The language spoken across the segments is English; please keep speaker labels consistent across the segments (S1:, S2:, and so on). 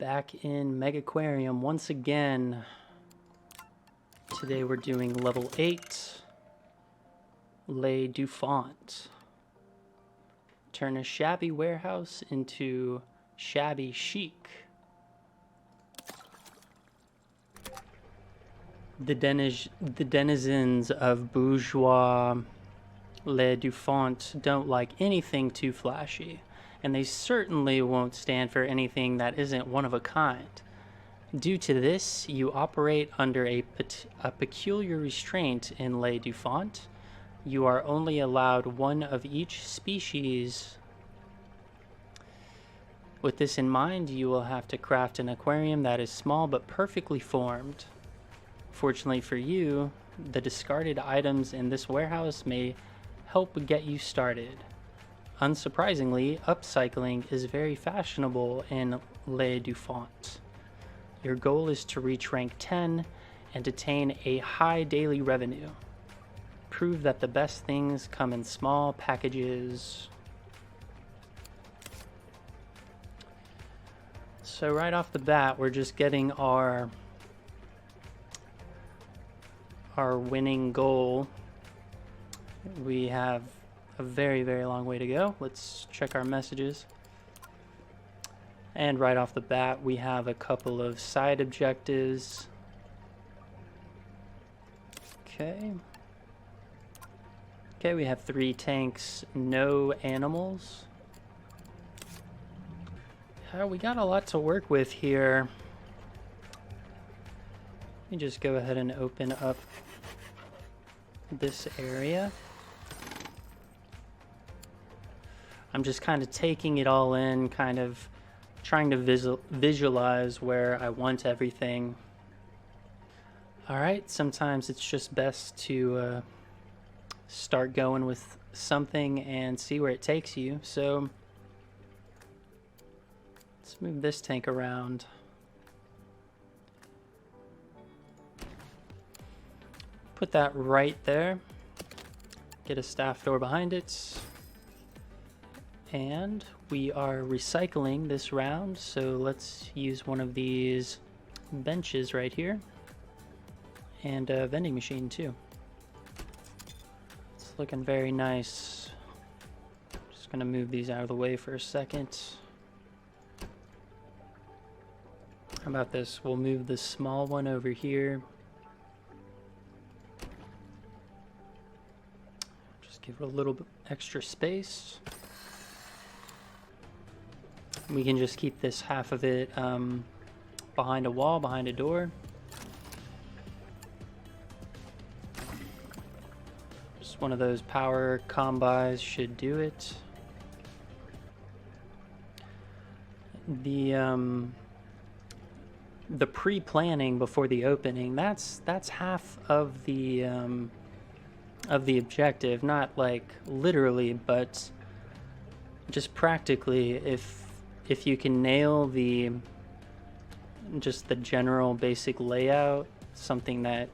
S1: back in Megaquarium once again. Today we're doing level 8, Les Dufont. Turn a shabby warehouse into shabby chic. The denizens of bourgeois Les Dufont don't like anything too flashy, and they certainly won't stand for anything that isn't one of a kind. Due to this, you operate under a peculiar restraint in Les Dufont. You are only allowed one of each species. With this in mind, you will have to craft an aquarium that is small but perfectly formed. Fortunately for you, the discarded items in this warehouse may help get you started. Unsurprisingly, upcycling is very fashionable in Les Dufont. Your goal is to reach rank 10 and attain a high daily revenue. Prove that the best things come in small packages. So right off the bat, we're just getting our winning goal. We have a very, very long way to go. Let's check our messages. And right off the bat, we have a couple of side objectives. Okay, we have 3 tanks, no animals. We got a lot to work with here. Let me just go ahead and open up this area. I'm just kind of taking it all in, kind of trying to visualize where I want everything. Alright, sometimes it's just best to start going with something and see where it takes you. So let's move this tank around. Put that right there. Get a staff door behind it. And we are recycling this round, so let's use one of these benches right here. And a vending machine too. It's looking very nice. Just gonna move these out of the way for a second. How about this? We'll move the small one over here. Just give it a little bit extra space. We can just keep this half of it behind a wall, behind a door. Just one of those power combis should do it. The pre-planning before the opening, that's half of the objective, not like literally, but just practically. If you can nail just the general basic layout, something that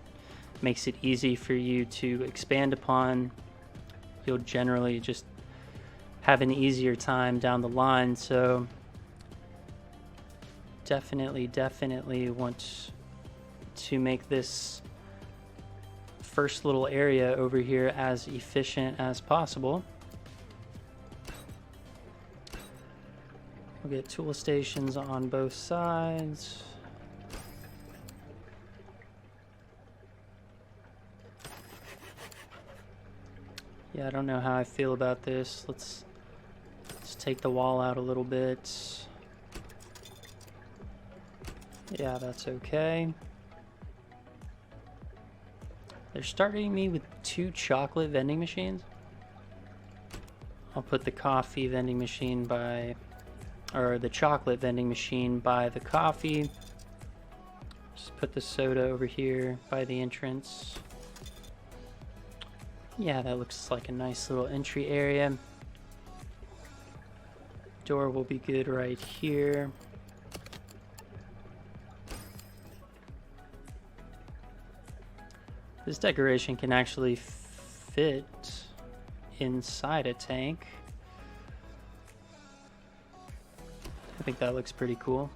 S1: makes it easy for you to expand upon, you'll generally just have an easier time down the line. So definitely want to make this first little area over here as efficient as possible. We'll get tool stations on both sides. Yeah, I don't know how I feel about this. Let's take the wall out a little bit. Yeah, that's okay. They're starting me with 2 chocolate vending machines. I'll put the coffee vending machine by, or the chocolate vending machine by the coffee. Just put the soda over here by the entrance. Yeah, that looks like a nice little entry area. Door will be good right here. This decoration can actually fit inside a tank. I think that looks pretty cool.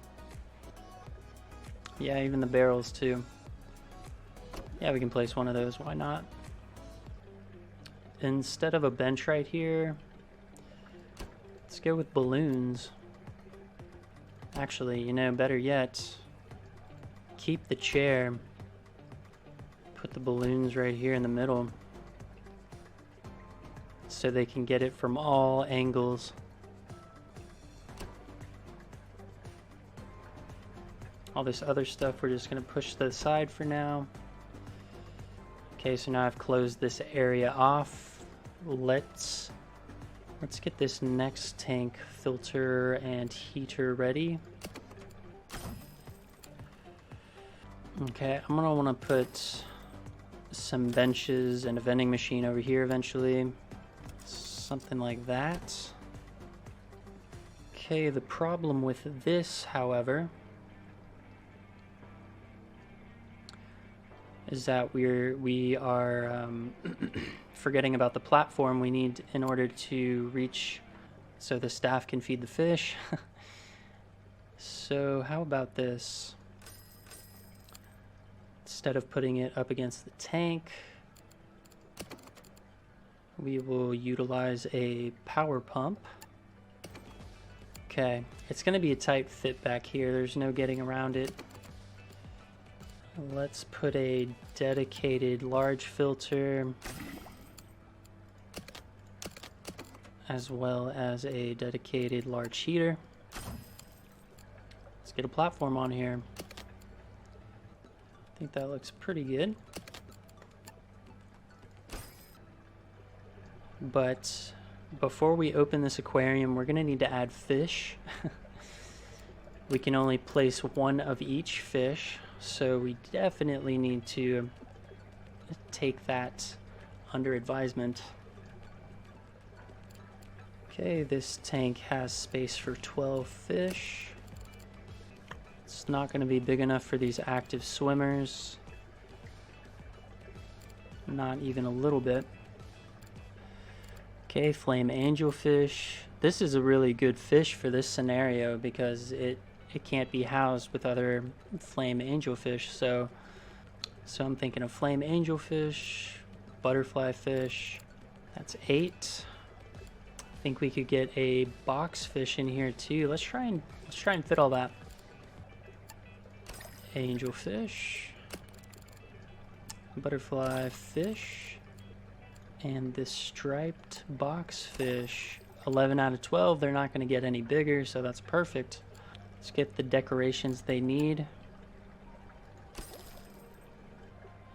S1: Yeah, even the barrels too. Yeah, we can place one of those, why not? Instead of a bench right here, let's go with balloons. Actually, you know, better yet, keep the chair. Put the balloons right here in the middle so they can get it from all angles. All this other stuff we're just going to push to the side for now. Okay, so now I've closed this area off. Let's get this next tank filter and heater ready. Okay, I'm gonna want to put some benches and a vending machine over here eventually. Something like that. Okay, the problem with this, however, is that we are forgetting about the platform we need in order to reach so the staff can feed the fish. So how about this? Instead of putting it up against the tank, we will utilize a power pump. Okay, it's going to be a tight fit back here. There's no getting around it. Let's put a dedicated large filter as well as a dedicated large heater. Let's get a platform on here. I think that looks pretty good. But before we open this aquarium, we're going to need to add fish. We can only place one of each fish, so we definitely need to take that under advisement. Okay, this tank has space for 12 fish. It's not going to be big enough for these active swimmers. Not even a little bit. Okay, flame angelfish. This is a really good fish for this scenario because it can't be housed with other flame angelfish. So I'm thinking of flame angelfish, butterfly fish. That's 8. I think we could get a box fish in here too. Let's try and fit all that. Angelfish, butterfly fish, and this striped box fish. 11 out of 12. They're not going to get any bigger, so that's perfect. Let's get the decorations they need.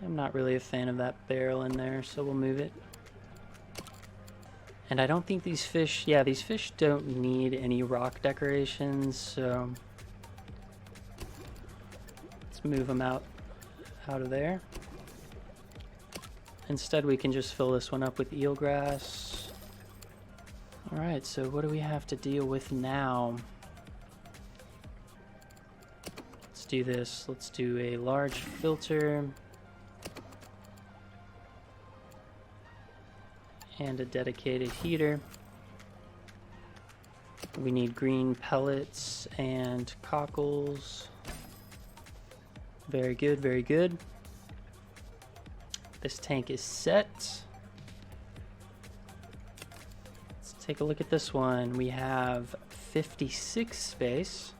S1: I'm not really a fan of that barrel in there, so we'll move it. And I don't think these fish, yeah, these fish don't need any rock decorations, so let's move them out of there. Instead, we can just fill this one up with eelgrass. All right, so what do we have to deal with now? Let's do this. Let's do a large filter and a dedicated heater. We need green pellets and cockles. Very good, very good. This tank is set. Let's take a look at this one. We have 56 space.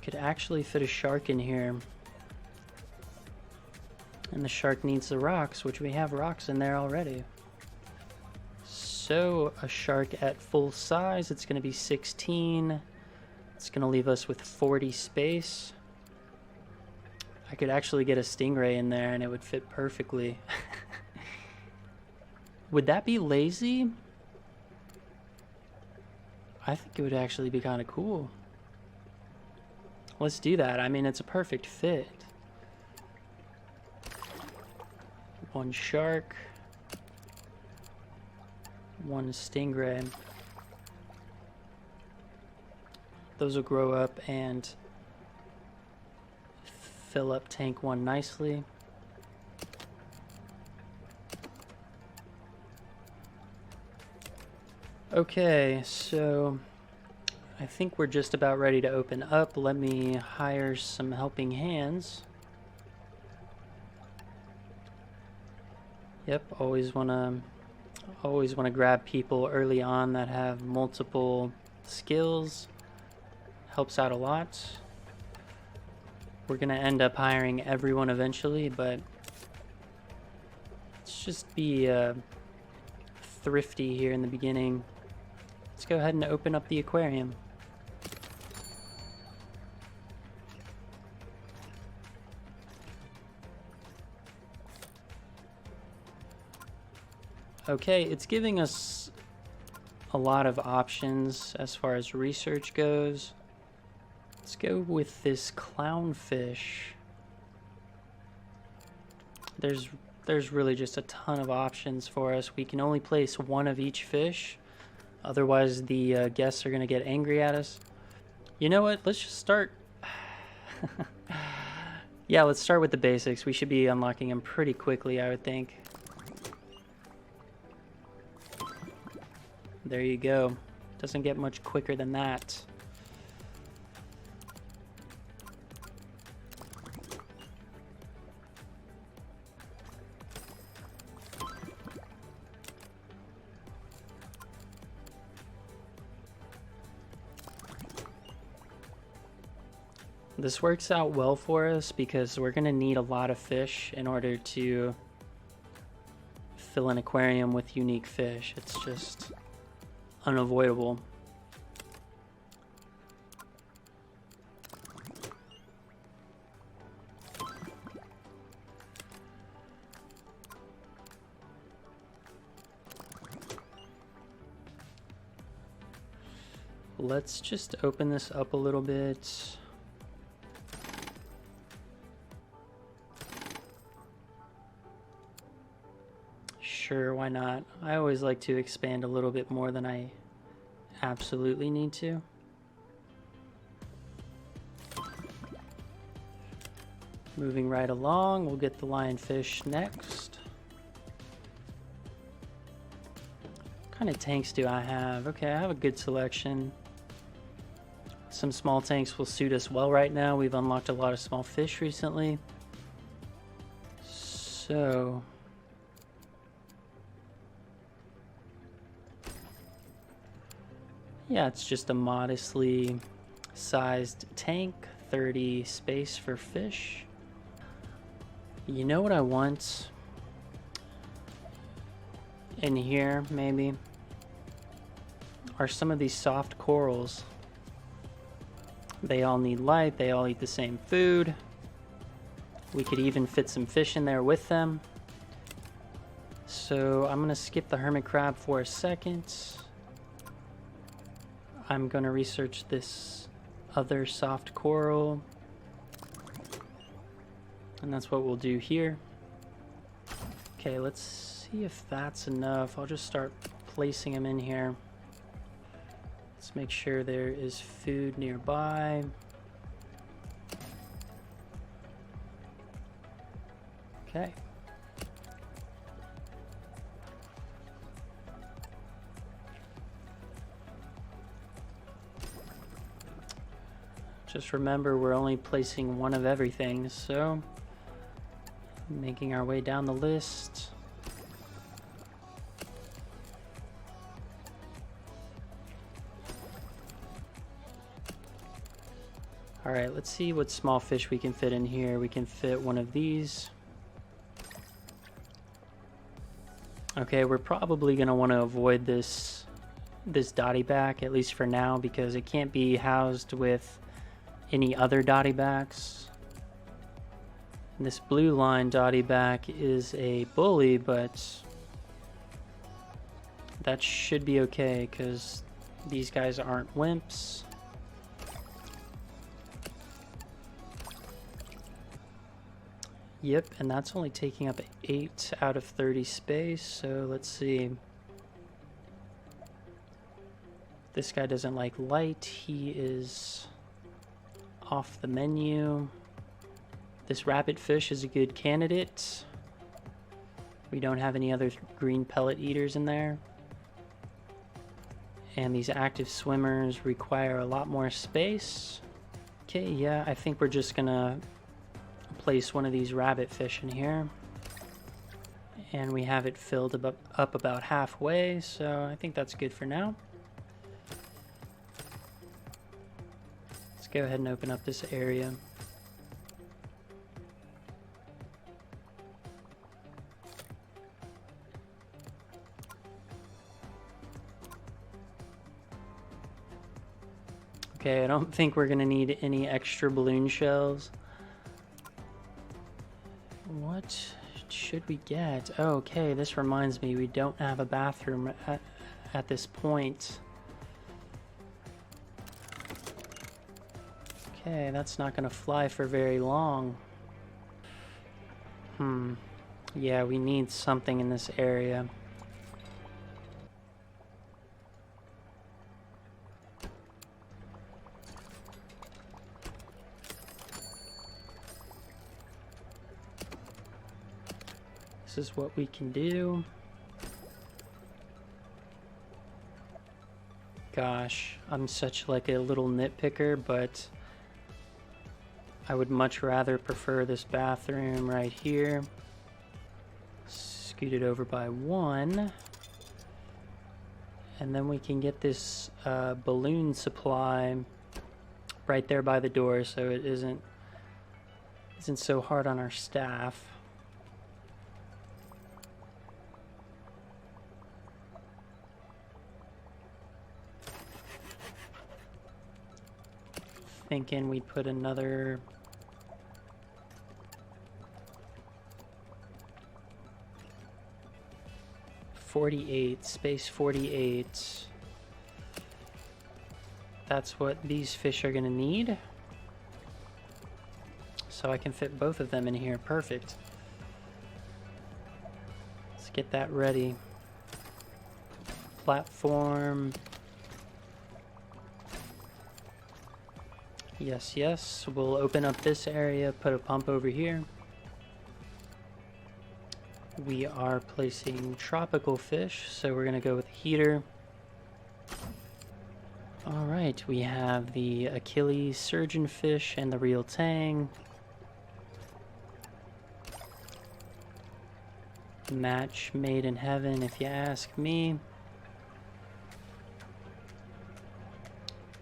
S1: Could actually fit a shark in here. And the shark needs the rocks, which we have rocks in there already. So a shark at full size, it's going to be 16. It's going to leave us with 40 space. I could actually get a stingray in there and it would fit perfectly. Would that be lazy? I think it would actually be kind of cool. Let's do that. I mean, it's a perfect fit. One shark. One stingray. Those will grow up and fill up tank 1 nicely. Okay, so I think we're just about ready to open up. Let me hire some helping hands. Yep, always wanna grab people early on that have multiple skills. Helps out a lot. We're gonna end up hiring everyone eventually, but let's just be thrifty here in the beginning. Let's go ahead and open up the aquarium. Okay, it's giving us a lot of options as far as research goes. Let's go with this clownfish. There's really just a ton of options for us. We can only place one of each fish, otherwise the guests are gonna get angry at us. You know what? Let's just start. Yeah, let's start with the basics. We should be unlocking them pretty quickly, I would think. There you go. Doesn't get much quicker than that. This works out well for us because we're going to need a lot of fish in order to fill an aquarium with unique fish. It's just unavoidable. Let's just open this up a little bit. Sure, why not? I always like to expand a little bit more than I absolutely need to. Moving right along, we'll get the lionfish next. What kind of tanks do I have? Okay, I have a good selection. Some small tanks will suit us well right now. We've unlocked a lot of small fish recently. So yeah, it's just a modestly sized tank, 30 space for fish. You know what I want in here, maybe, are some of these soft corals. They all need light, they all eat the same food. We could even fit some fish in there with them. So I'm gonna skip the hermit crab for a second. I'm gonna research this other soft coral. And that's what we'll do here. Okay, let's see if that's enough. I'll just start placing them in here. Let's make sure there is food nearby. Okay. Just remember, we're only placing one of everything, so making our way down the list. All right, let's see what small fish we can fit in here. We can fit one of these. Okay, we're probably gonna want to avoid this dotty back, at least for now, because it can't be housed with any other dotty backs. And this blue line dotty back is a bully, but that should be okay because these guys aren't wimps. Yep, and that's only taking up 8 out of 30 space, so let's see. This guy doesn't like light, he is off the menu. This rabbit fish is a good candidate. We don't have any other green pellet eaters in there. And these active swimmers require a lot more space. Okay, yeah, I think we're just gonna place one of these rabbit fish in here. And we have it filled up about halfway, so I think that's good for now. Let's go ahead and open up this area. Okay, I don't think we're gonna need any extra balloon shells. What should we get? Oh, okay, this reminds me, we don't have a bathroom at this point. Okay, that's not gonna fly for very long. Yeah, we need something in this area. This is what we can do. Gosh, I'm such like a little nitpicker, but I would much rather prefer this bathroom right here. Scoot it over by one. And then we can get this balloon supply right there by the door, so it isn't so hard on our staff. Thinking we'd put another 48, space 48. That's what these fish are gonna need. So I can fit both of them in here, perfect. Let's get that ready. Platform. Yes, yes, we'll open up this area, put a pump over here. We are placing tropical fish, so we're gonna go with heater. All right, we have the Achilles surgeonfish and the real tang. Match made in heaven, if you ask me.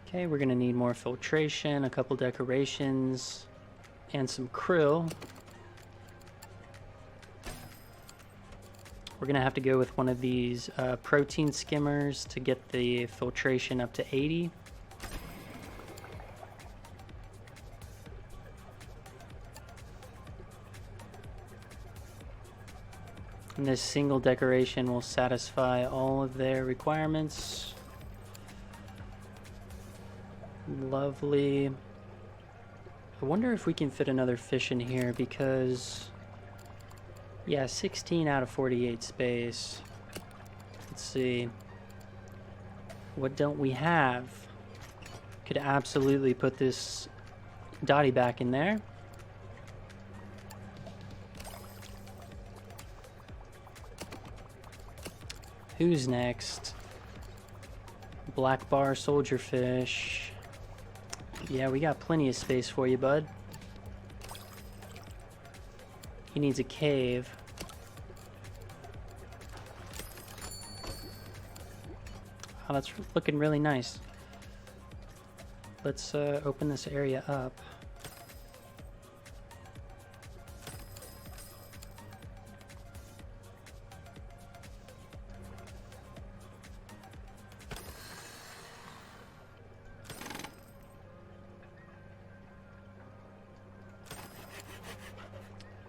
S1: Okay, we're gonna need more filtration, a couple decorations, and some krill. We're gonna have to go with one of these protein skimmers to get the filtration up to 80. And this single decoration will satisfy all of their requirements. Lovely. I wonder if we can fit another fish in here because, yeah, 16 out of 48 space. Let's see. What don't we have? Could absolutely put this Dottie back in there. Who's next? Black bar soldierfish. Yeah, we got plenty of space for you, bud. He needs a cave. Oh, that's looking really nice. Let's open this area up.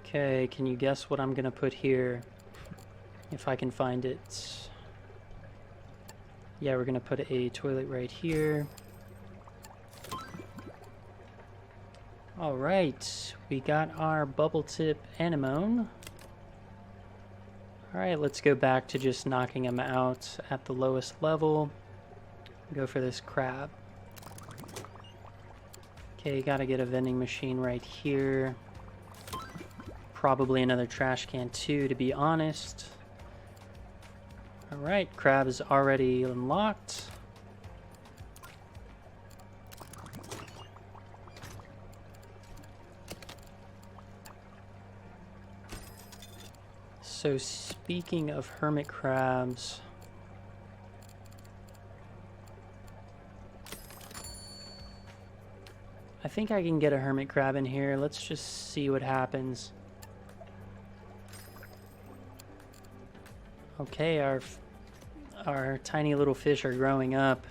S1: Okay, can you guess what I'm gonna put here? If I can find it. Yeah, we're gonna put a toilet right here. Alright, we got our bubble tip anemone. Alright, let's go back to just knocking them out at the lowest level. Go for this crab. Okay, gotta get a vending machine right here. Probably another trash can too, to be honest. Alright, crab is already unlocked. So speaking of hermit crabs, I think I can get a hermit crab in here. Let's just see what happens. Okay, our tiny little fish are growing up.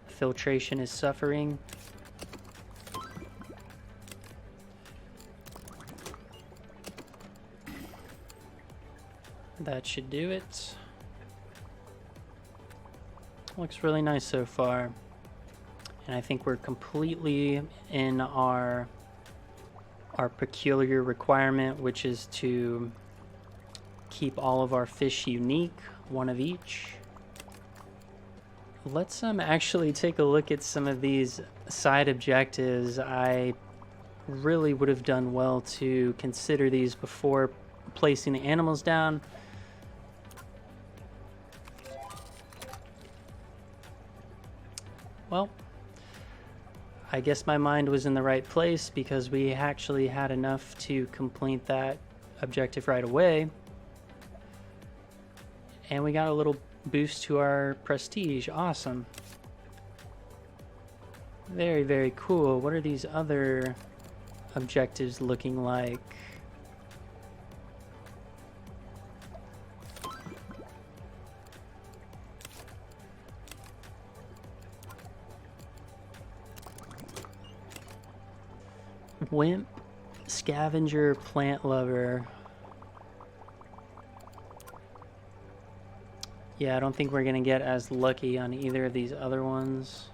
S1: Filtration is suffering. That should do it. Looks really nice so far. And I think we're completely in our peculiar requirement, which is to keep all of our fish unique, one of each. Let's actually take a look at some of these side objectives. I really would have done well to consider these before placing the animals down. Well, I guess my mind was in the right place because we actually had enough to complete that objective right away. And we got a little boost to our prestige. Awesome. Very, very cool. What are these other objectives looking like? Wimp, scavenger, plant lover. Yeah, I don't think we're gonna get as lucky on either of these other ones.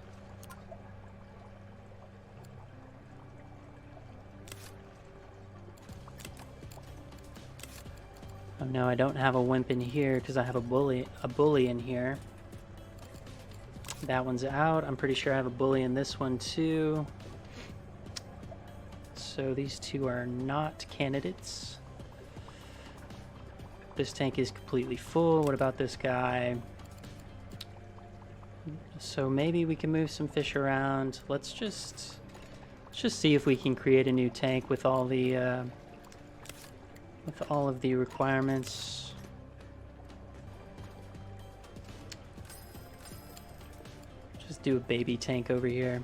S1: Oh no, I don't have a wimp in here because I have a bully in here. That one's out. I'm pretty sure I have a bully in this one too. So these two are not candidates. This tank is completely full. What about this guy? So maybe we can move some fish around. Let's just see if we can create a new tank with all the of the requirements. Just do a baby tank over here.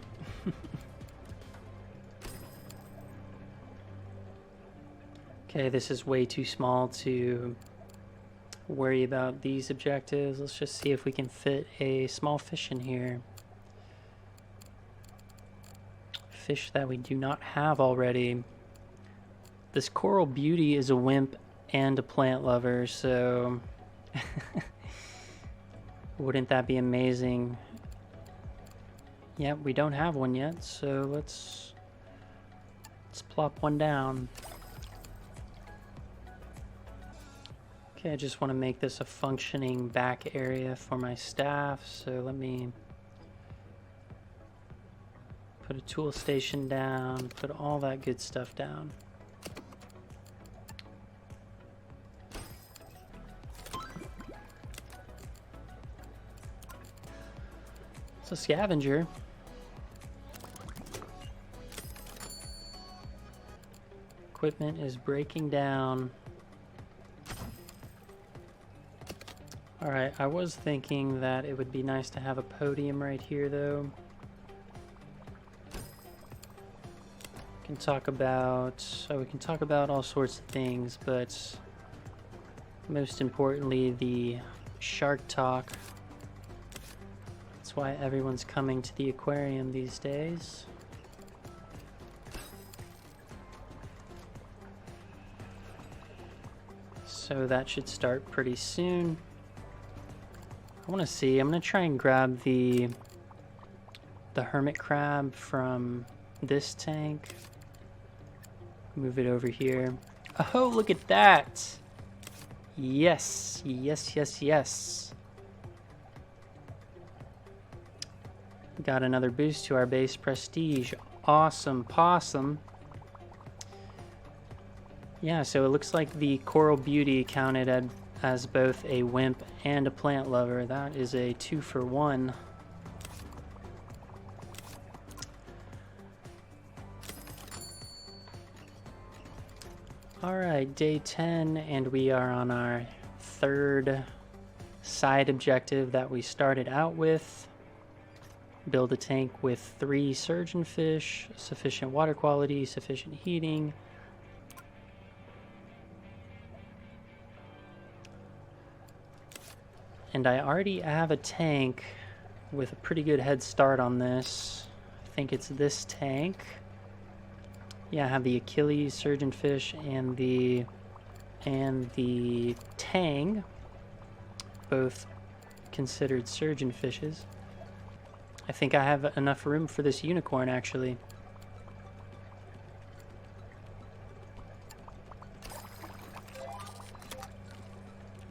S1: Okay, this is way too small to worry about these objectives. Let's just see if we can fit a small fish in here. Fish that we do not have already. This coral beauty is a wimp and a plant lover, so wouldn't that be amazing? Yeah, we don't have one yet, so let's plop one down. Okay, I just want to make this a functioning back area for my staff, so let me put a tool station down, put all that good stuff down. It's a scavenger. Equipment is breaking down. Alright, I was thinking that it would be nice to have a podium right here though. We can talk about all sorts of things, but most importantly the shark talk. That's why everyone's coming to the aquarium these days. So that should start pretty soon. I want to see. I'm going to try and grab the hermit crab from this tank. Move it over here. Oh, look at that! Yes, yes, yes, yes. Got another boost to our base prestige. Awesome possum. Yeah, so it looks like the coral beauty counted as both a wimp and a plant lover. That is a 2-for-1. Alright, day 10, and we are on our third side objective that we started out with. Build a tank with 3 surgeonfish, sufficient water quality, sufficient heating. And I already have a tank with a pretty good head start on this. I think it's this tank. Yeah, I have the Achilles, surgeonfish, and the tang, both considered surgeonfishes. I think I have enough room for this unicorn, actually.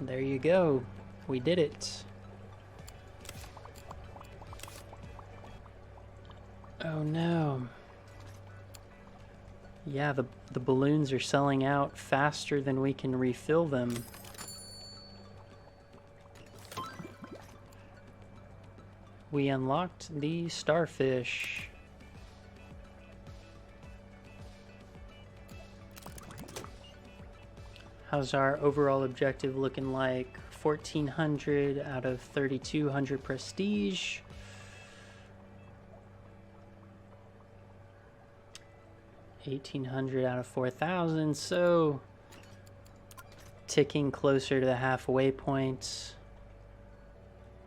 S1: There you go. We did it. Oh no. Yeah, the balloons are selling out faster than we can refill them. We unlocked the starfish. How's our overall objective looking like? 1400 out of 3200 prestige. 1800 out of 4000, so ticking closer to the halfway point.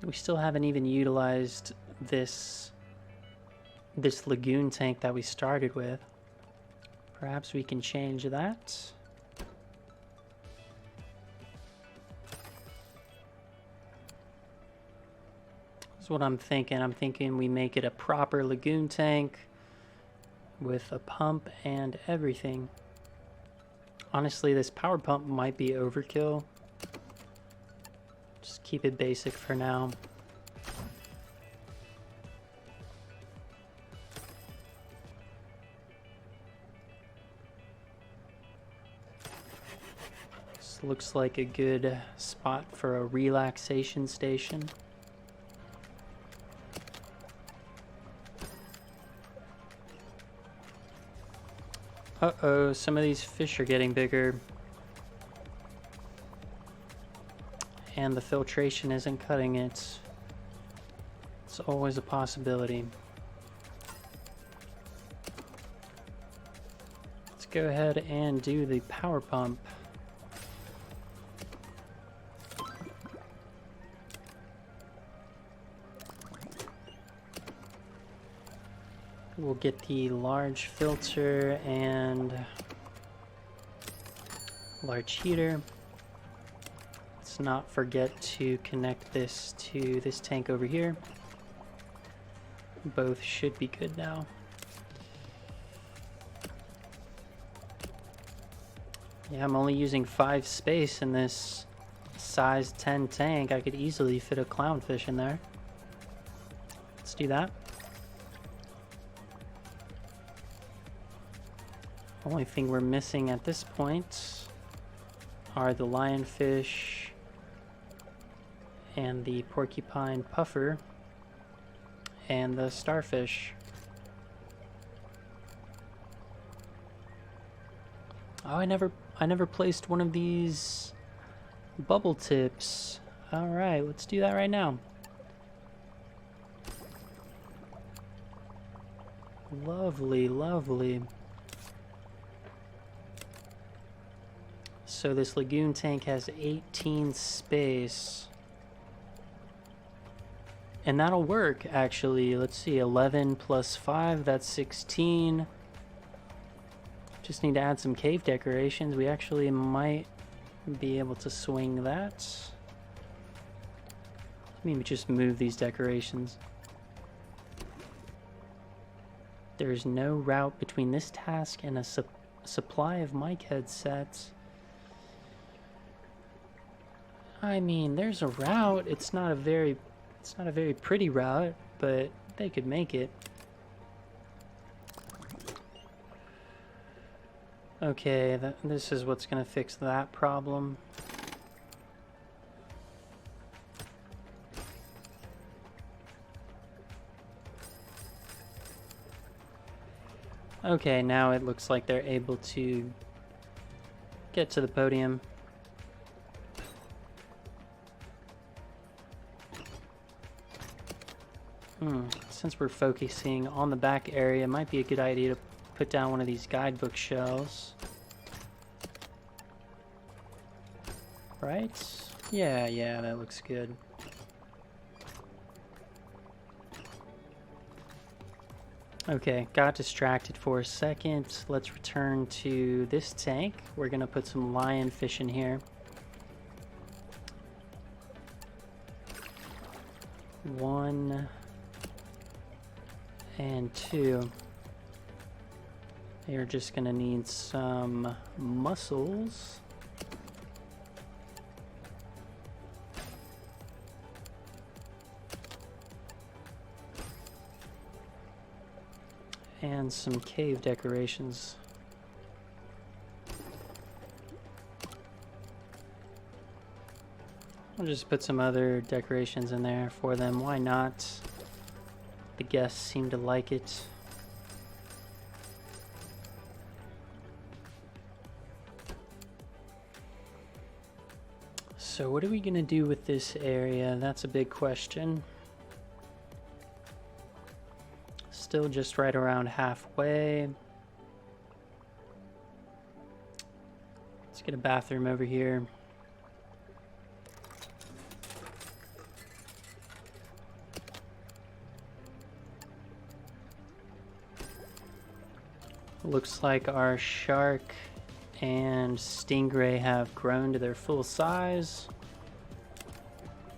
S1: We still haven't even utilized this lagoon tank that we started with. Perhaps we can change that. That's what I'm thinking. I'm thinking we make it a proper lagoon tank with a pump and everything. Honestly, this power pump might be overkill. Just keep it basic for now. This looks like a good spot for a relaxation station. Uh-oh, some of these fish are getting bigger. And the filtration isn't cutting it. It's always a possibility. Let's go ahead and do the power pump. We'll get the large filter and large heater. Let's not forget to connect this to this tank over here. Both should be good now. Yeah, I'm only using 5 space in this size 10 tank. I could easily fit a clownfish in there. Let's do that. Only thing we're missing at this point are the lionfish and the porcupine puffer and the starfish. Oh, I never placed one of these bubble tips. All right, let's do that right now. Lovely, lovely. So this lagoon tank has 18 space. And that'll work, actually. Let's see, 11 plus 5, that's 16. Just need to add some cave decorations. We actually might be able to swing that. Maybe just move these decorations. There's no route between this task and a supply of mic headsets. I mean, there's a route. It's not a very pretty route, but they could make it. Okay, this is what's gonna fix that problem. Okay, now it looks like they're able to get to the podium. Since we're focusing on the back area, it might be a good idea to put down one of these guidebook shelves. Right? Yeah, that looks good. Okay, got distracted for a second. Let's return to this tank. We're gonna put some lionfish in here. 1 and 2. You're just gonna need some mussels. And some cave decorations. I'll just put some other decorations in there for them. Why not? The guests seem to like it. So what are we gonna do with this area? That's a big question. Still just right around halfway. Let's get a bathroom over here. Looks like our shark and stingray have grown to their full size.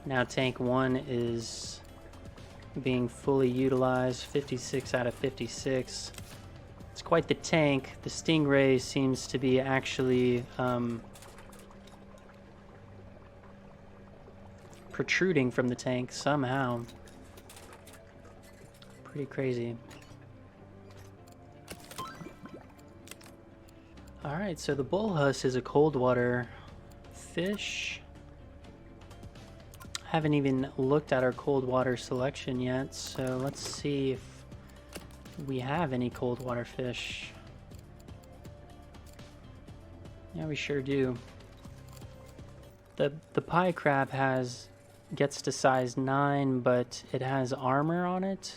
S1: Now tank 1 is being fully utilized, 56 out of 56. It's quite the tank. The stingray seems to be actually protruding from the tank somehow. Pretty crazy. Alright, so the bullhuss is a cold water fish. Haven't even looked at our cold water selection yet, so let's see if we have any cold water fish. Yeah, we sure do. The pie crab gets to size 9, but it has armor on it.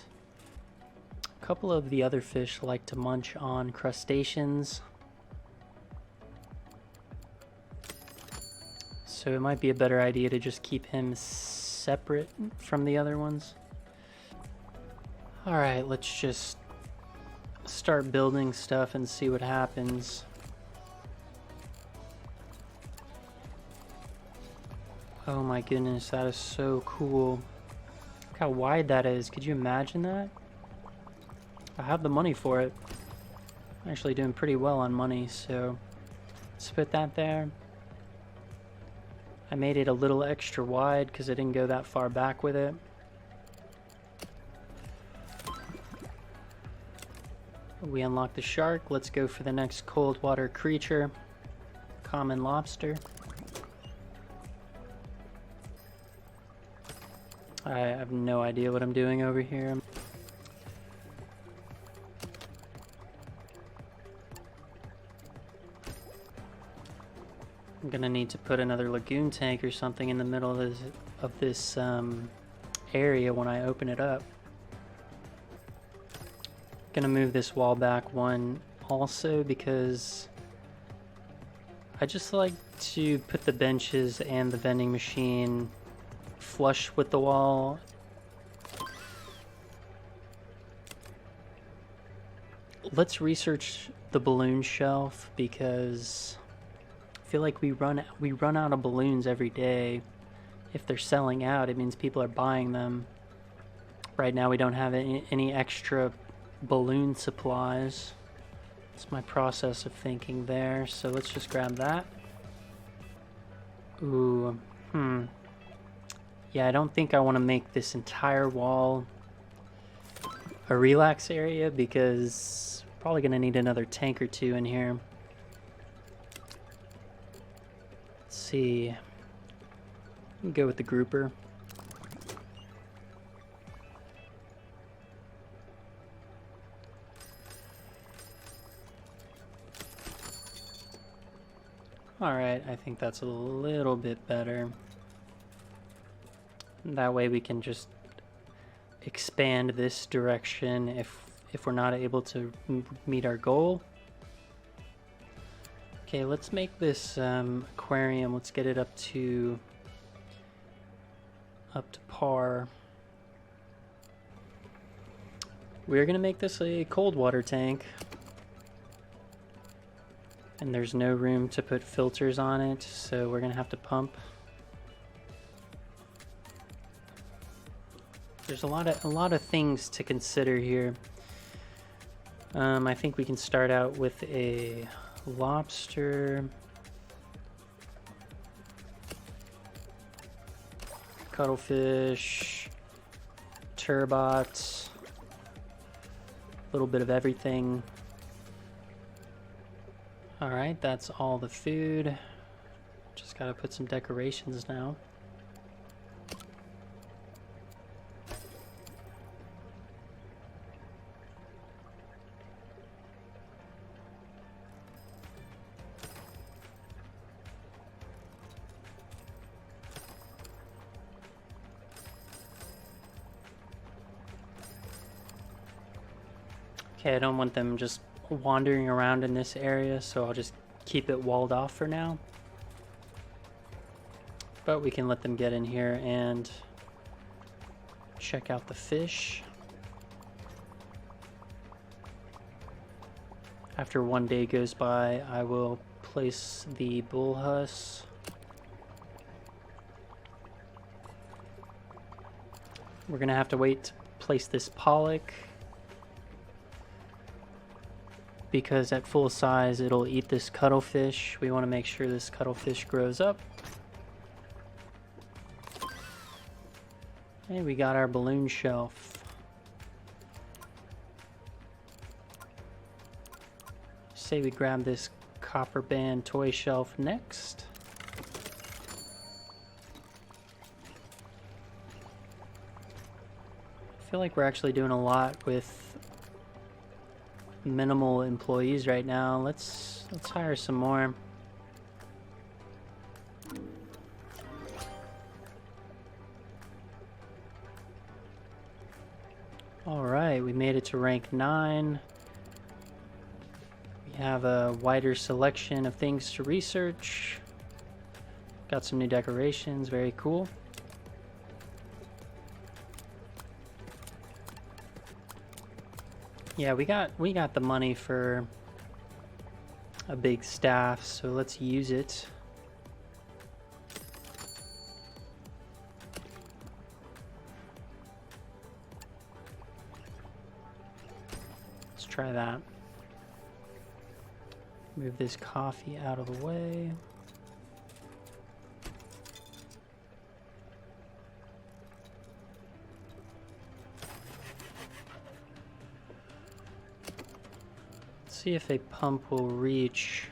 S1: A couple of the other fish like to munch on crustaceans. So it might be a better idea to just keep him separate from the other ones. Alright, let's just start building stuff and see what happens. Oh my goodness, that is so cool. Look how wide that is. Could you imagine that? I have the money for it. I'm actually doing pretty well on money, so let's put that there. I made it a little extra wide because I didn't go that far back with it. We unlock the shark. Let's go for the next cold water creature. Common lobster. I have no idea what I'm doing over here. I'm gonna need to put another lagoon tank or something in the middle of this area when I open it up. Gonna move this wall back one also because I just like to put the benches and the vending machine flush with the wall. Let's research the balloon shelf because I feel like we run out of balloons every day. If they're selling out, it means people are buying them. Right now we don't have any extra balloon supplies. That's my process of thinking there. So let's just grab that. Ooh, yeah, I don't think I want to make this entire wall a relax area because I'm probably going to need another tank or two in here. Let's see. Go with the grouper. Alright, I think that's a little bit better. That way we can just expand this direction if we're not able to meet our goal. Okay, let's make this aquarium, let's get it up to par. We're gonna make this a cold water tank. And there's no room to put filters on it, so we're gonna have to pump. There's a lot of things to consider here. I think we can start out with a lobster, cuttlefish, turbot, a little bit of everything. Alright, that's all the food. Just gotta put some decorations now. Okay, I don't want them just wandering around in this area, so I'll just keep it walled off for now. But we can let them get in here and check out the fish. After one day goes by, I will place the bull huss. We're gonna have to wait to place this pollock, because at full size it'll eat this cuttlefish. We want to make sure this cuttlefish grows up. And we got our balloon shelf. Say we grab this copper band toy shelf next. I feel like we're actually doing a lot with minimal employees right now. Let's hire some more. All right, we made it to rank 9. We have a wider selection of things to research. Got some new decorations, very cool. Yeah, we got the money for a big staff, so let's use it. Let's try that. Move this coffee out of the way. See if a pump will reach.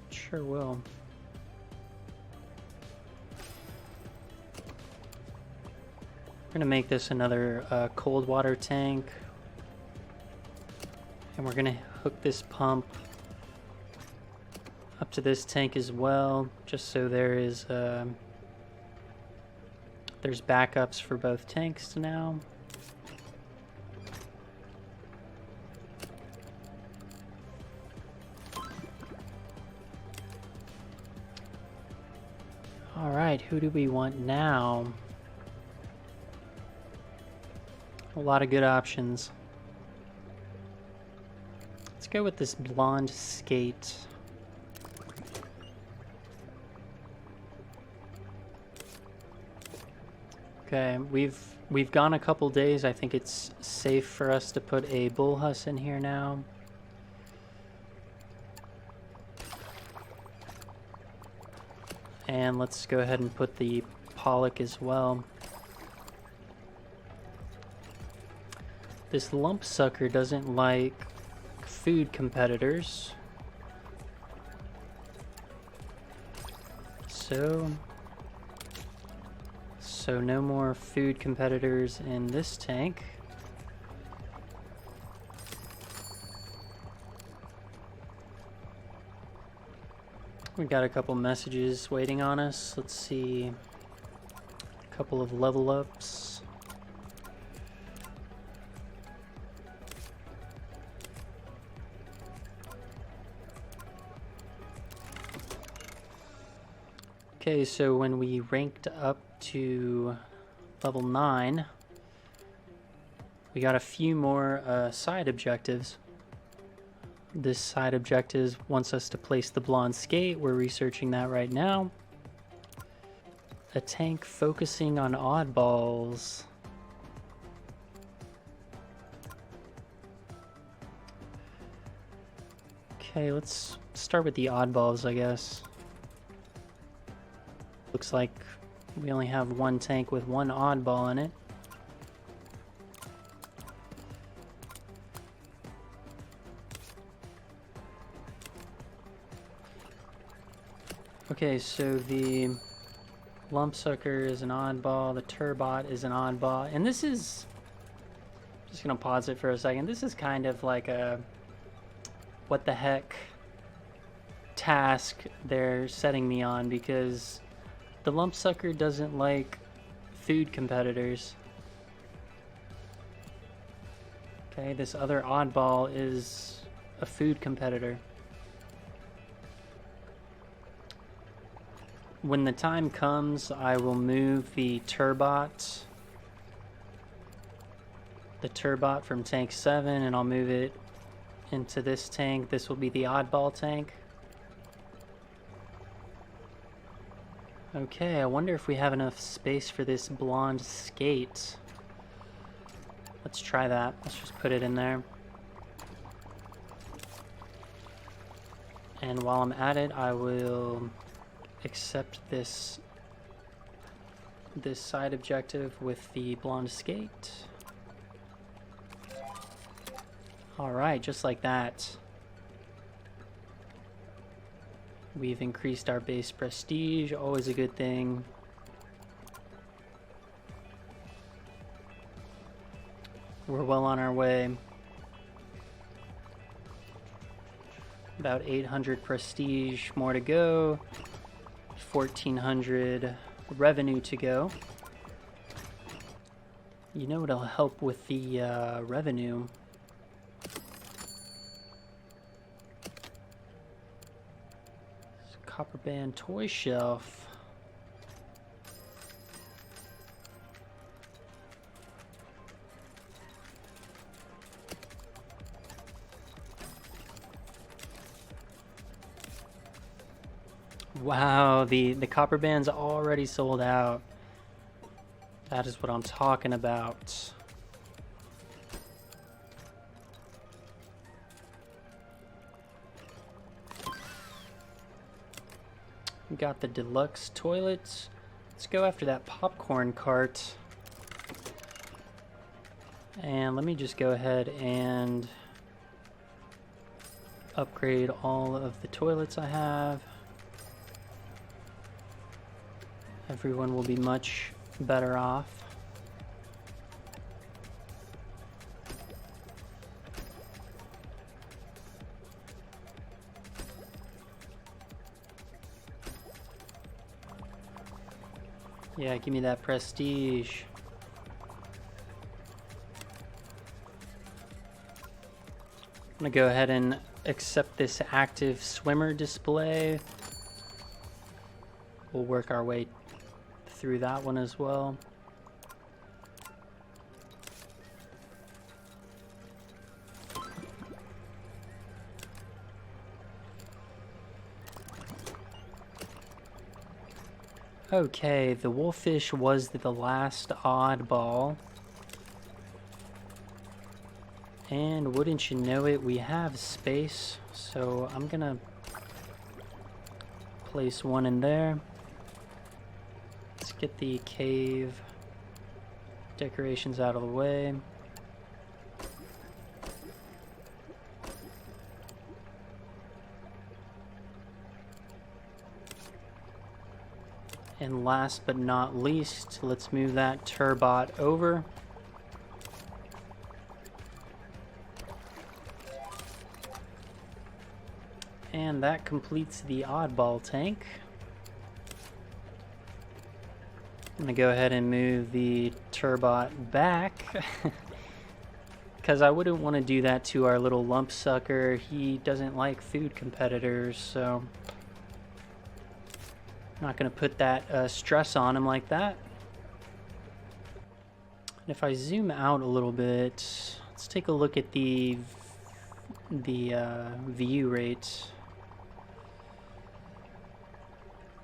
S1: Sure will. We're gonna make this another cold water tank, and we're gonna hook this pump up to this tank as well, just so there is there's backups for both tanks now. Alright, who do we want now? A lot of good options. Let's go with this blonde skate. Okay, we've gone a couple days. I think it's safe for us to put a bull huss in here now. And let's go ahead and put the pollock as well. This lump sucker doesn't like food competitors. So no more food competitors in this tank. We got a couple messages waiting on us. Let's see. A couple of level ups. Okay, so when we ranked up to level 9, we got a few more side objectives. This side objective wants us to place the blonde skate. We're researching that right now. A tank focusing on oddballs. Okay, let's start with the oddballs, I guess. Looks like we only have one tank with one oddball in it. Okay, so the Lumpsucker is an oddball, the Turbot is an oddball, and this is, just gonna pause it for a second, this is kind of like a what the heck task they're setting me on, because the Lumpsucker doesn't like food competitors. Okay, this other oddball is a food competitor. When the time comes, I will move the Turbot from tank 7, and I'll move it into this tank. This will be the oddball tank. Okay, I wonder if we have enough space for this blonde skate. Let's try that. Let's just put it in there. And while I'm at it, I will accept this side objective with the blonde skate. Alright, just like that. We've increased our base prestige, always a good thing. We're well on our way. About 800 prestige more to go. 1,400 revenue to go. You know what'll help with the revenue? Copper band toy shelf. Wow, the copper band's already sold out. That is what I'm talking about. We got the deluxe toilets. Let's go after that popcorn cart. And let me just go ahead and upgrade all of the toilets I have. Everyone will be much better off. Yeah, give me that prestige. I'm gonna go ahead and accept this active swimmer display. We'll work our way through that one as well. Okay, the wolfish was the last oddball. And wouldn't you know it, we have space, so I'm gonna place one in there. Let's get the cave decorations out of the way. And last but not least, let's move that turbot over. And that completes the oddball tank. I'm gonna go ahead and move the turbot back because I wouldn't want to do that to our little lump sucker. He doesn't like food competitors, so I'm not gonna put that stress on him like that. And if I zoom out a little bit, let's take a look at the view rate.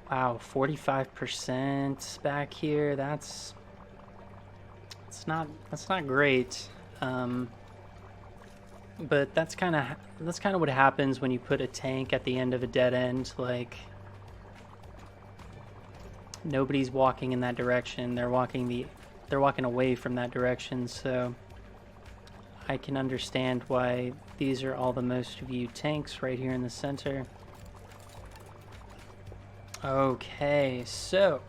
S1: Wow, 45% back here. That's not great. But that's kind of what happens when you put a tank at the end of a dead end. Like, nobody's walking in that direction. They're walking away from that direction. So I can understand why these are all the most viewed tanks right here in the center. Okay, so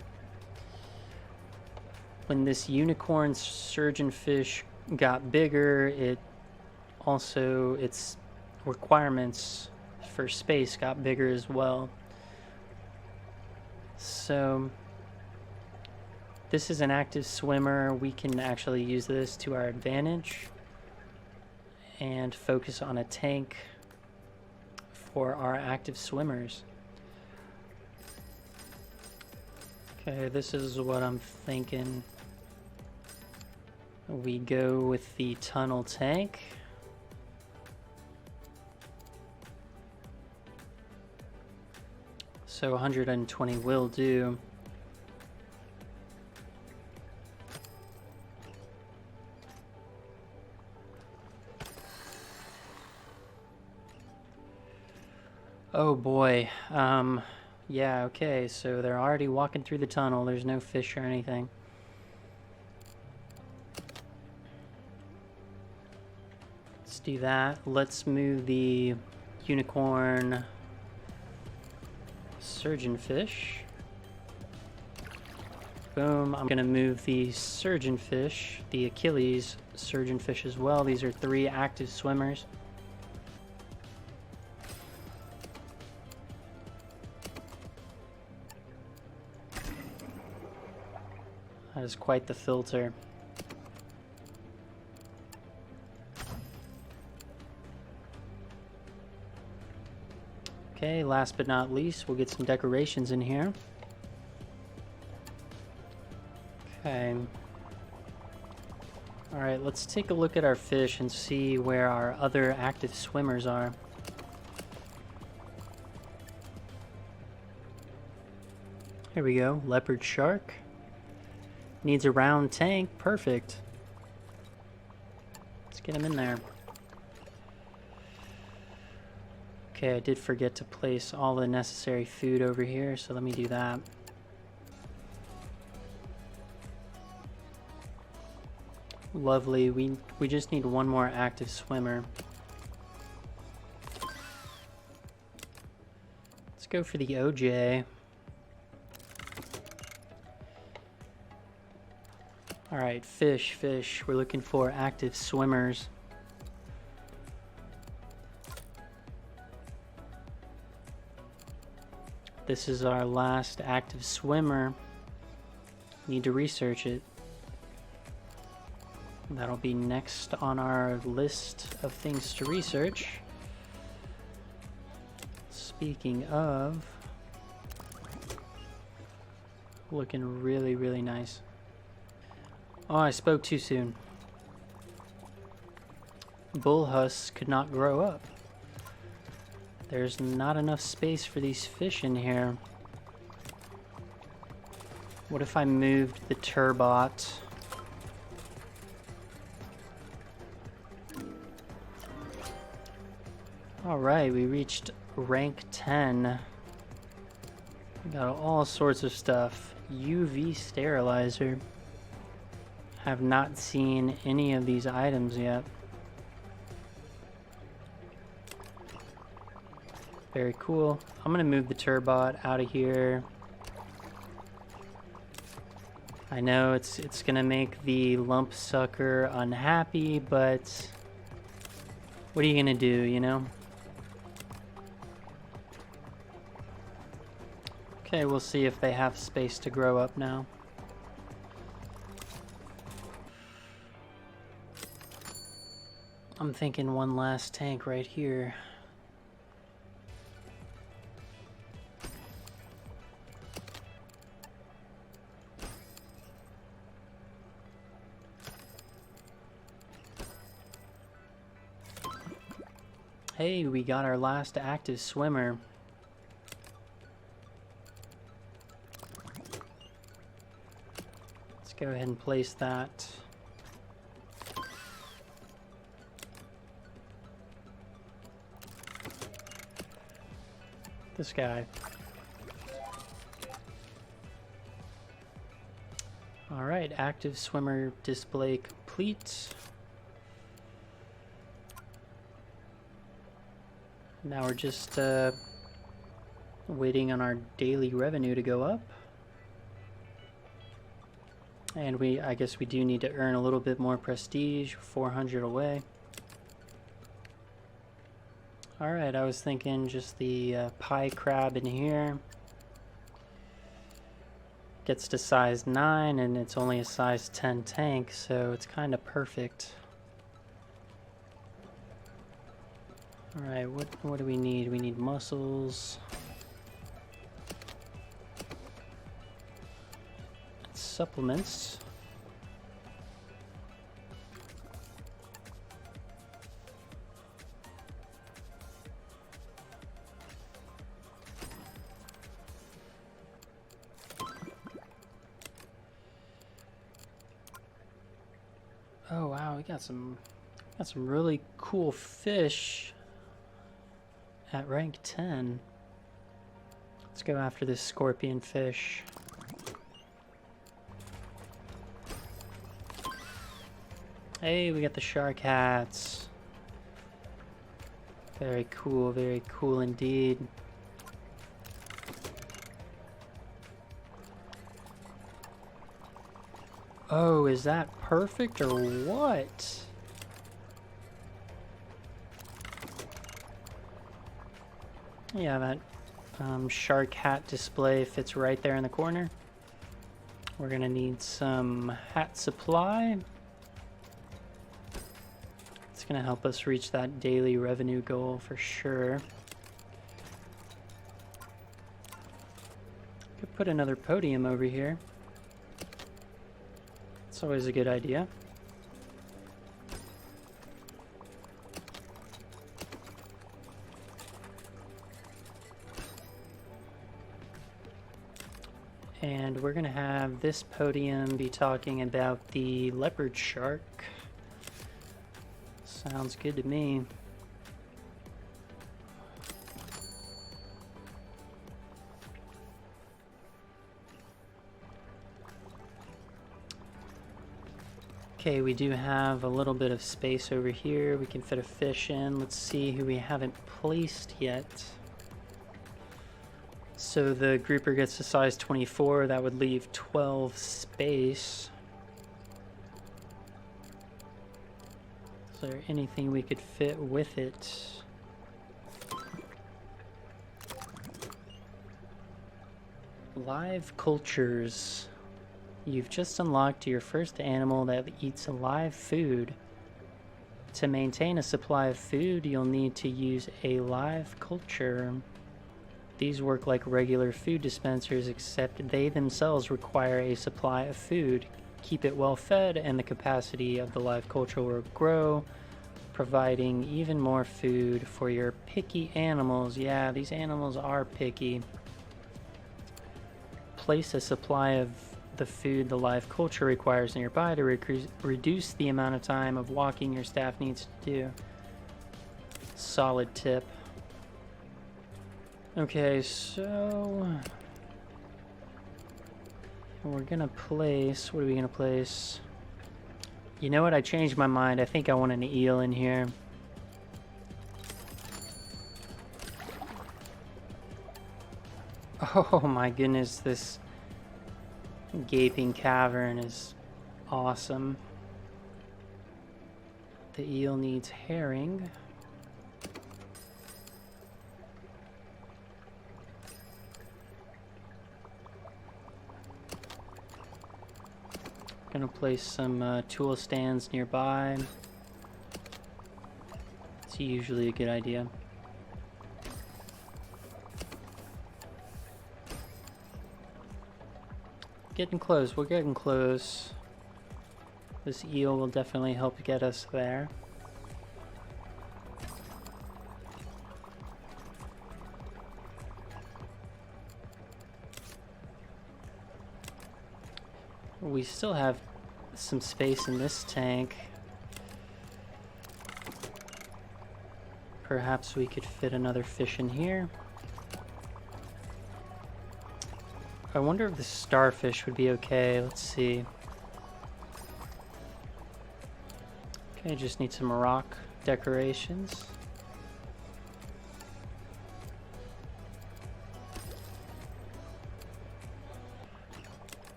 S1: when this unicorn surgeonfish got bigger, its requirements for space got bigger as well. So this is an active swimmer. We can actually use this to our advantage and focus on a tank for our active swimmers. Okay, this is what I'm thinking. We go with the tunnel tank. So 120 will do. Oh boy. Yeah, okay, so they're already walking through the tunnel. There's no fish or anything. Let's do that. Let's move the unicorn surgeonfish. Boom. I'm gonna move the surgeonfish, the Achilles surgeonfish as well. These are 3 active swimmers. That is quite the filter. Okay, last but not least, we'll get some decorations in here. Okay. Alright, let's take a look at our fish and see where our other active swimmers are. Here we go, leopard shark. Needs a round tank, perfect. Let's get him in there. Okay, I did forget to place all the necessary food over here, so let me do that. Lovely, we just need one more active swimmer. Let's go for the OJ. Alright, fish. We're looking for active swimmers. This is our last active swimmer. Need to research it. That'll be next on our list of things to research. Speaking of, looking really, really nice. Oh, I spoke too soon. Bull husks could not grow up. There's not enough space for these fish in here. What if I moved the turbot? Alright, we reached rank 10. We got all sorts of stuff. UV sterilizer. Have not seen any of these items yet. Very cool. I'm gonna move the turbot out of here. I know it's gonna make the lump sucker unhappy, but what are you gonna do, you know? Okay, we'll see if they have space to grow up now. I'm thinking one last tank right here. Hey, we got our last active swimmer. Let's go ahead and place that. This guy. Alright, active swimmer display complete. Now we're just waiting on our daily revenue to go up. And I guess we do need to earn a little bit more prestige, 400 away. Alright, I was thinking just the pie crab in here. Gets to size 9 and it's only a size 10 tank, so it's kind of perfect. Alright, what do we need? We need mussels. Supplements. Oh wow, we got some really cool fish at rank 10. Let's go after this scorpion fish. Hey, we got the shark hats. Very cool indeed. Oh, is that perfect or what? Yeah, that shark hat display fits right there in the corner. We're gonna need some hat supply. It's gonna help us reach that daily revenue goal for sure. Could put another podium over here. It's always a good idea. And we're gonna have this podium be talking about the leopard shark. Sounds good to me. Okay, we do have a little bit of space over here. We can fit a fish in. Let's see who we haven't placed yet. So the grouper gets to size 24. That would leave 12 space. Is there anything we could fit with it? Live cultures. You've just unlocked your first animal that eats live food. To maintain a supply of food, you'll need to use a live culture. These work like regular food dispensers, except they themselves require a supply of food. Keep it well fed and the capacity of the live culture will grow, providing even more food for your picky animals. Yeah, these animals are picky. Place a supply of the food the live culture requires nearby to reduce the amount of time of walking your staff needs to do. Solid tip. Okay, so we're gonna place, what are we gonna place? You know what, I changed my mind. I think I want an eel in here. Oh my goodness, this gaping cavern is awesome. The eel needs herring. Gonna place some tool stands nearby. It's usually a good idea. Getting close, we're getting close. This eel will definitely help get us there. We still have some space in this tank. Perhaps we could fit another fish in here. I wonder if the starfish would be okay. Let's see. Okay, just need some rock decorations.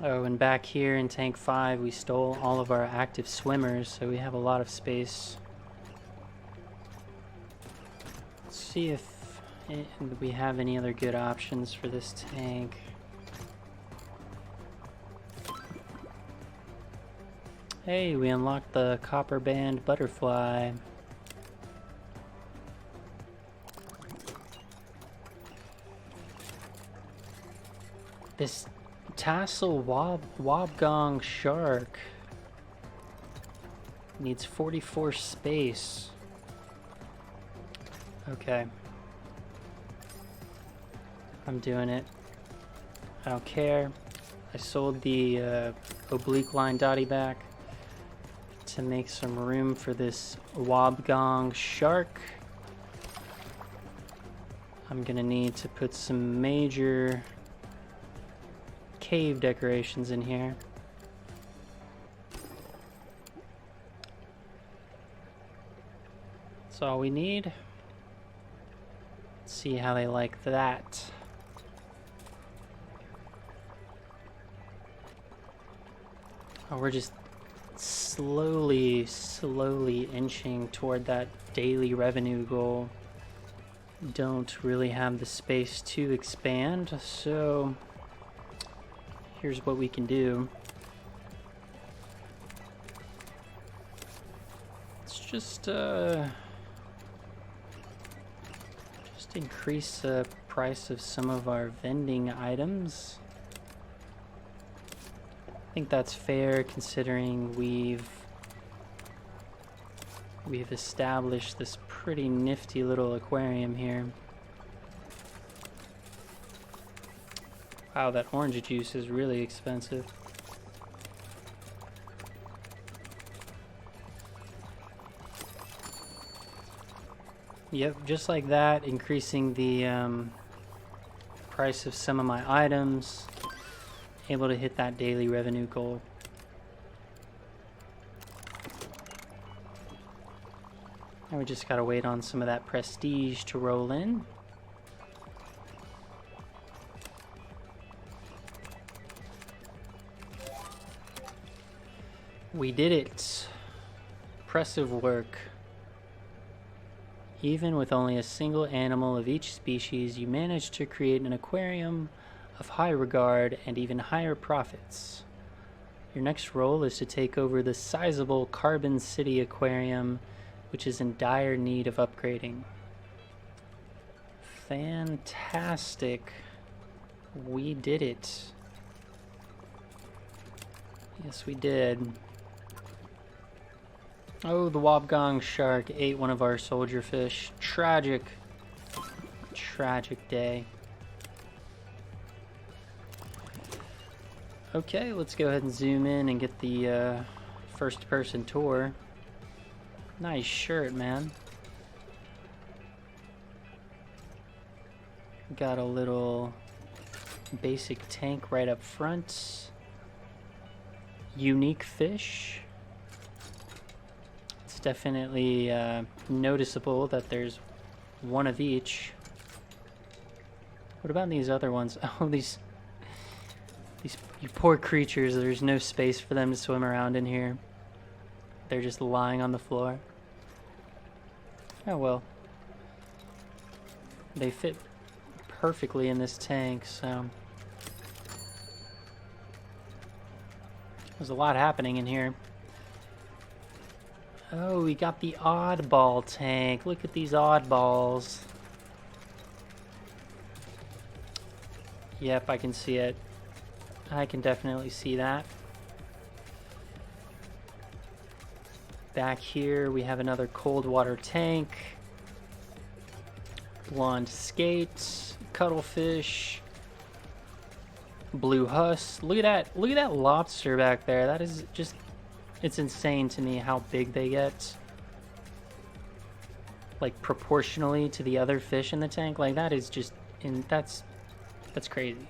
S1: Oh, and back here in tank 5, we stole all of our active swimmers, so we have a lot of space. Let's see if we have any other good options for this tank. Hey, we unlocked the copper band butterfly. This tassel wobgong shark needs 44 space. Okay. I'm doing it. I don't care. I sold the oblique line dotty back to make some room for this wobgong shark. I'm gonna need to put some major cave decorations in here. That's all we need. Let's see how they like that. Oh, we're just slowly inching toward that daily revenue goal. Don't really have the space to expand, so here's what we can do. Let's just increase the price of some of our vending items. I think that's fair considering we've established this pretty nifty little aquarium here. Wow, that orange juice is really expensive. Yep, just like that, increasing the price of some of my items. Able to hit that daily revenue goal. Now we just gotta wait on some of that prestige to roll in. We did it. Impressive work. Even with only a single animal of each species, you managed to create an aquarium of high regard and even higher profits. Your next role is to take over the sizable Carbon City Aquarium, which is in dire need of upgrading. Fantastic. We did it. Yes, we did. Oh, the wobgong shark ate one of our soldier fish. Tragic. Tragic day. Okay, let's go ahead and zoom in and get the first person tour. Nice shirt, man. Got a little basic tank right up front. Unique fish. It's definitely noticeable that there's one of each. What about these other ones? Oh, these you poor creatures, there's no space for them to swim around in here. They're just lying on the floor. Oh well. They fit perfectly in this tank, so There's a lot happening in here. Oh, we got the oddball tank. Look at these oddballs. Yep, I can see it. I can definitely see that. Back here, we have another cold water tank. Blonde skate, cuttlefish, blue huss. Look at that lobster back there. That is just, it's insane to me how big they get. Like proportionally to the other fish in the tank. Like that is just, that's crazy.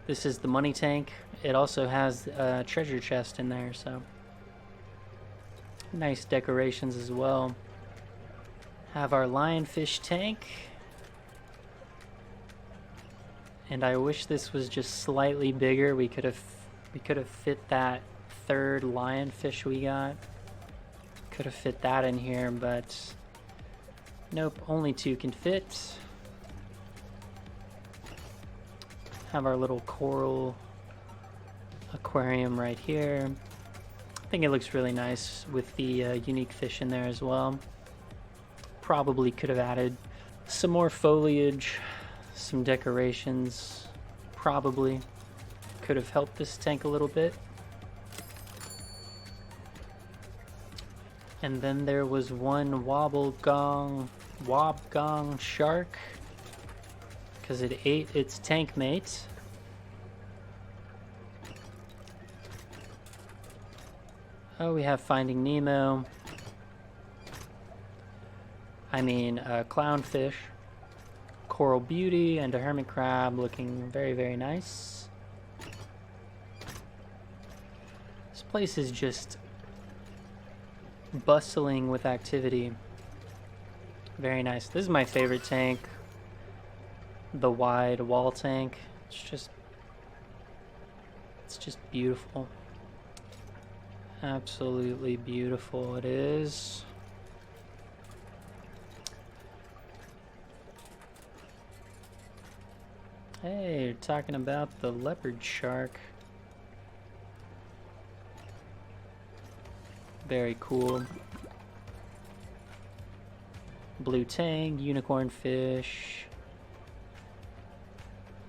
S1: This is the money tank. It also has a treasure chest in there, so nice decorations as well. Have our lionfish tank. And I wish this was just slightly bigger. We could have fit that third lionfish we got. Could have fit that in here, but nope, only 2 can fit. Have our little coral aquarium right here. I think it looks really nice with the unique fish in there as well. Probably could have added some more foliage, some decorations. Probably could have helped this tank a little bit. And then there was one wobgong shark because it ate its tank mate. Oh, we have Finding Nemo. I mean, clownfish, coral beauty, and a hermit crab looking very, very nice. This place is just bustling with activity. Very nice. This is my favorite tank. The wide wall tank. It's just beautiful. Absolutely beautiful it is. Hey, you're talking about the leopard shark. Very cool. Blue tang, unicorn fish,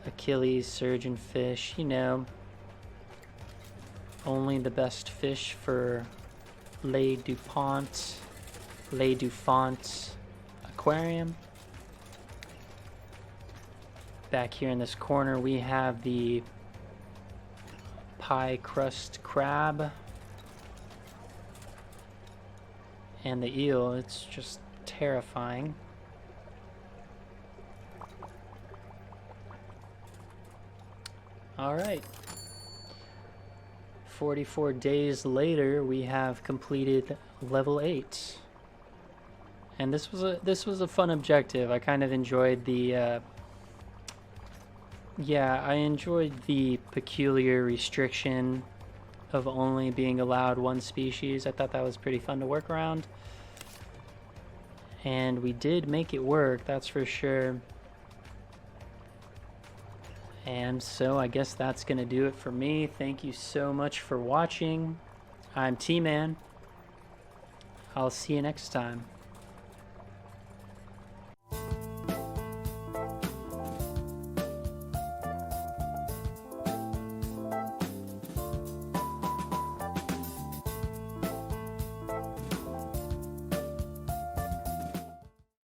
S1: Achilles surgeon fish, you know. Only the best fish for Dufont Aquarium. Back here in this corner we have the pie crust crab and the eel. It's just terrifying. All right. 44 days later, we have completed level 8. And this was a fun objective. I kind of enjoyed the I enjoyed the peculiar restriction of only being allowed one species. I thought that was pretty fun to work around. And we did make it work, that's for sure. And so I guess that's going to do it for me. Thank you so much for watching. I'm T-Man. I'll see you next time.